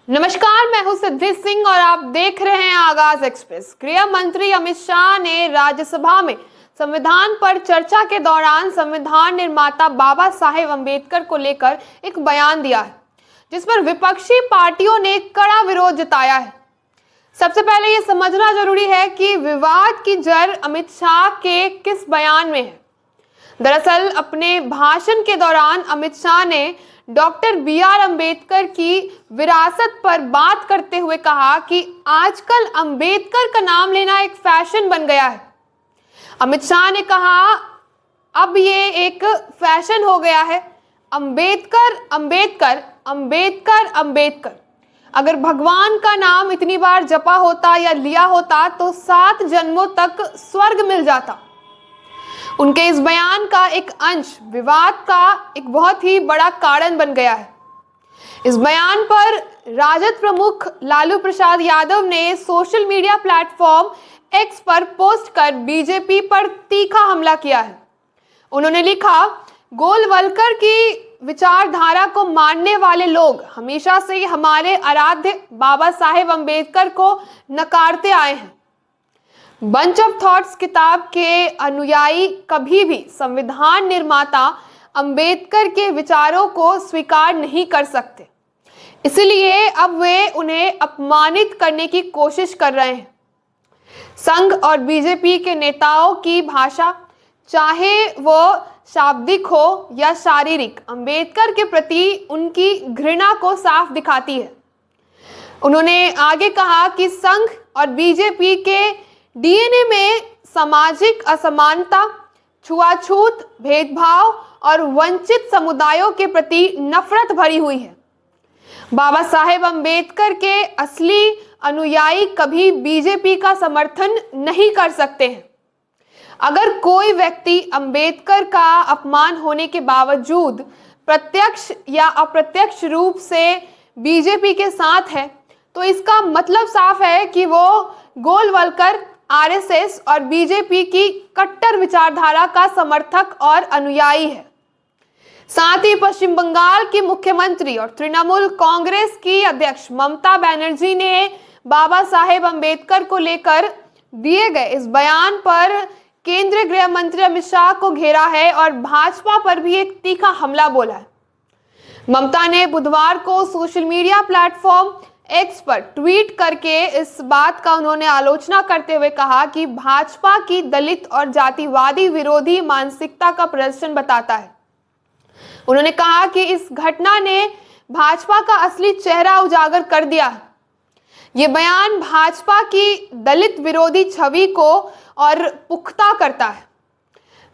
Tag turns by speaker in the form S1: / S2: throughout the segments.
S1: नमस्कार, मैं हूं सिद्धि सिंह और आप देख रहे हैं आगाज एक्सप्रेस। गृह मंत्री अमित शाह ने राज्यसभा में संविधान पर चर्चा के दौरान संविधान निर्माता बाबा साहेब अम्बेडकर को लेकर एक बयान दिया है, जिस पर विपक्षी पार्टियों ने कड़ा विरोध जताया है। सबसे पहले ये समझना जरूरी है कि विवाद की जड़ अमित शाह के किस बयान में है। दरअसल अपने भाषण के दौरान अमित शाह ने डॉक्टर बी.आर. अम्बेडकर की विरासत पर बात करते हुए कहा कि आजकल अम्बेडकर का नाम लेना एक फैशन बन गया है। अमित शाह ने कहा, अब ये एक फैशन हो गया है, अम्बेडकर अम्बेडकर अम्बेडकर अम्बेडकर। अगर भगवान का नाम इतनी बार जपा होता या लिया होता तो 7 जन्मों तक स्वर्ग मिल जाता। उनके इस बयान का एक अंश विवाद का एक बहुत ही बड़ा कारण बन गया है। इस बयान पर राजद प्रमुख लालू प्रसाद यादव ने सोशल मीडिया प्लेटफॉर्म एक्स पर पोस्ट कर बीजेपी पर तीखा हमला किया है। उन्होंने लिखा, गोलवलकर की विचारधारा को मानने वाले लोग हमेशा से ही हमारे आराध्य बाबा साहेब अम्बेडकर को नकारते आए हैं। बंच ऑफ थॉट्स किताब के अनुयायी कभी भी संविधान निर्माता अंबेडकर के विचारों को स्वीकार नहीं कर सकते, इसलिए अब वे उन्हें अपमानित करने की कोशिश कर रहे हैं। संघ और बीजेपी के नेताओं की भाषा, चाहे वो शाब्दिक हो या शारीरिक, अंबेडकर के प्रति उनकी घृणा को साफ दिखाती है। उन्होंने आगे कहा कि संघ और बीजेपी के डीएनए में सामाजिक असमानता, छुआछूत, भेदभाव और वंचित समुदायों के प्रति नफरत भरी हुई है। बाबा साहेब अम्बेडकर के असली अनुयायी कभी बीजेपी का समर्थन नहीं कर सकते हैं। अगर कोई व्यक्ति अम्बेडकर का अपमान होने के बावजूद प्रत्यक्ष या अप्रत्यक्ष रूप से बीजेपी के साथ है, तो इसका मतलब साफ है कि वो गोलवलकर, आरएसएस और बीजेपी की कट्टर विचारधारा का समर्थक और अनुयायी है। साथ ही पश्चिम बंगाल की मुख्यमंत्री और तृणमूल कांग्रेस की अध्यक्ष ममता बनर्जी ने बाबा साहेब अम्बेडकर को लेकर दिए गए इस बयान पर केंद्रीय गृह मंत्री अमित शाह को घेरा है और भाजपा पर भी एक तीखा हमला बोला है। ममता ने बुधवार को सोशल मीडिया प्लेटफॉर्म एक्स पर ट्वीट करके इस बात का उन्होंने आलोचना करते हुए कहा कि भाजपा की दलित और जातिवादी विरोधी मानसिकता का प्रदर्शन बताता है। उन्होंने कहा कि इस घटना ने भाजपा का असली चेहरा उजागर कर दिया है। ये बयान भाजपा की दलित विरोधी छवि को और पुख्ता करता है।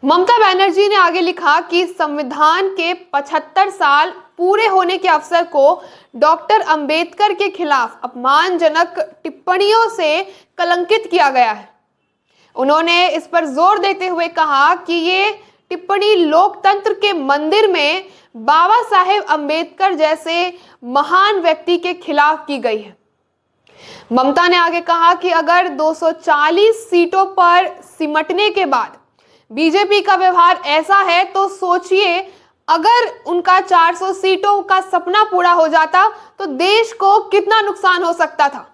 S1: ममता बनर्जी ने आगे लिखा कि संविधान के 75 साल पूरे होने के अवसर को डॉक्टर अंबेडकर के खिलाफ अपमानजनक टिप्पणियों से कलंकित किया गया है। उन्होंने इस पर जोर देते हुए कहा कि ये टिप्पणी लोकतंत्र के मंदिर में बाबा साहेब अम्बेडकर जैसे महान व्यक्ति के खिलाफ की गई है। ममता ने आगे कहा कि अगर 240 सीटों पर सिमटने के बाद बीजेपी का व्यवहार ऐसा है तो सोचिए, अगर उनका 400 सीटों का सपना पूरा हो जाता तो देश को कितना नुकसान हो सकता था।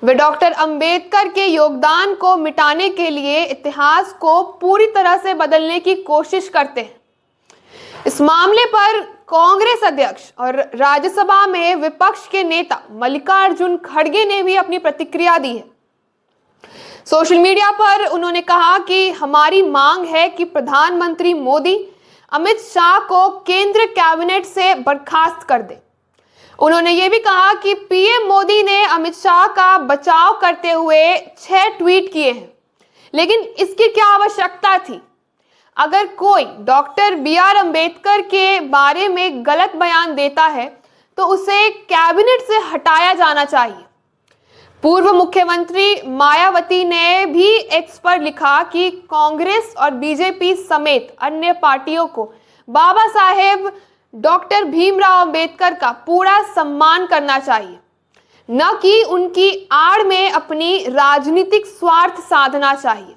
S1: वे डॉक्टर अंबेडकर के योगदान को मिटाने के लिए इतिहास को पूरी तरह से बदलने की कोशिश करते हैं। इस मामले पर कांग्रेस अध्यक्ष और राज्यसभा में विपक्ष के नेता मल्लिकार्जुन खड़गे ने भी अपनी प्रतिक्रिया दी है। सोशल मीडिया पर उन्होंने कहा कि हमारी मांग है कि प्रधानमंत्री मोदी अमित शाह को केंद्र कैबिनेट से बर्खास्त कर दे। उन्होंने ये भी कहा कि पीएम मोदी ने अमित शाह का बचाव करते हुए 6 ट्वीट किए हैं, लेकिन इसकी क्या आवश्यकता थी। अगर कोई डॉक्टर बी.आर. अम्बेडकर के बारे में गलत बयान देता है तो उसे कैबिनेट से हटाया जाना चाहिए। पूर्व मुख्यमंत्री मायावती ने भी एक्स पर लिखा कि कांग्रेस और बीजेपी समेत अन्य पार्टियों को बाबा साहेब डॉक्टर भीमराव अंबेडकर का पूरा सम्मान करना चाहिए, न कि उनकी आड़ में अपनी राजनीतिक स्वार्थ साधना चाहिए।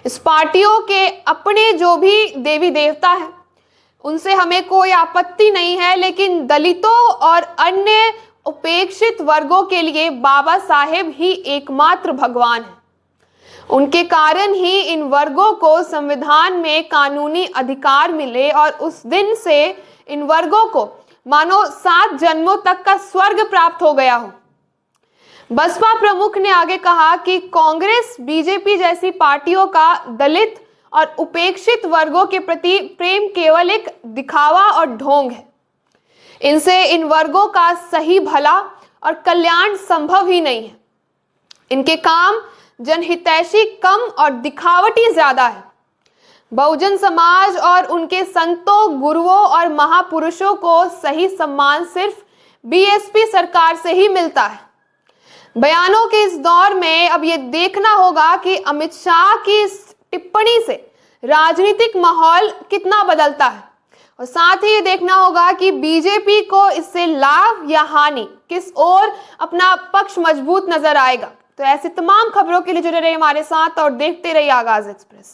S1: इस पार्टियों के अपने जो भी देवी देवता हैं उनसे हमें कोई आपत्ति नहीं है, लेकिन दलितों और अन्य उपेक्षित वर्गों के लिए बाबा साहेब ही एकमात्र भगवान है। उनके कारण ही इन वर्गों को संविधान में कानूनी अधिकार मिले और उस दिन से इन वर्गों को मानो 7 जन्मों तक का स्वर्ग प्राप्त हो गया हो। बसपा प्रमुख ने आगे कहा कि कांग्रेस, बीजेपी जैसी पार्टियों का दलित और उपेक्षित वर्गों के प्रति प्रेम केवल एक दिखावा और ढोंग है। इनसे इन वर्गों का सही भला और कल्याण संभव ही नहीं है। इनके काम जनहितैषी कम और दिखावटी ज्यादा है। बहुजन समाज और उनके संतों, गुरुओं और महापुरुषों को सही सम्मान सिर्फ बीएसपी सरकार से ही मिलता है। बयानों के इस दौर में अब ये देखना होगा कि अमित शाह की इस टिप्पणी से राजनीतिक माहौल कितना बदलता है और साथ ही ये देखना होगा कि बीजेपी को इससे लाभ या हानि, किस ओर अपना पक्ष मजबूत नजर आएगा। तो ऐसी तमाम खबरों के लिए जुड़े रहिए हमारे साथ और देखते रहिए आगाज एक्सप्रेस।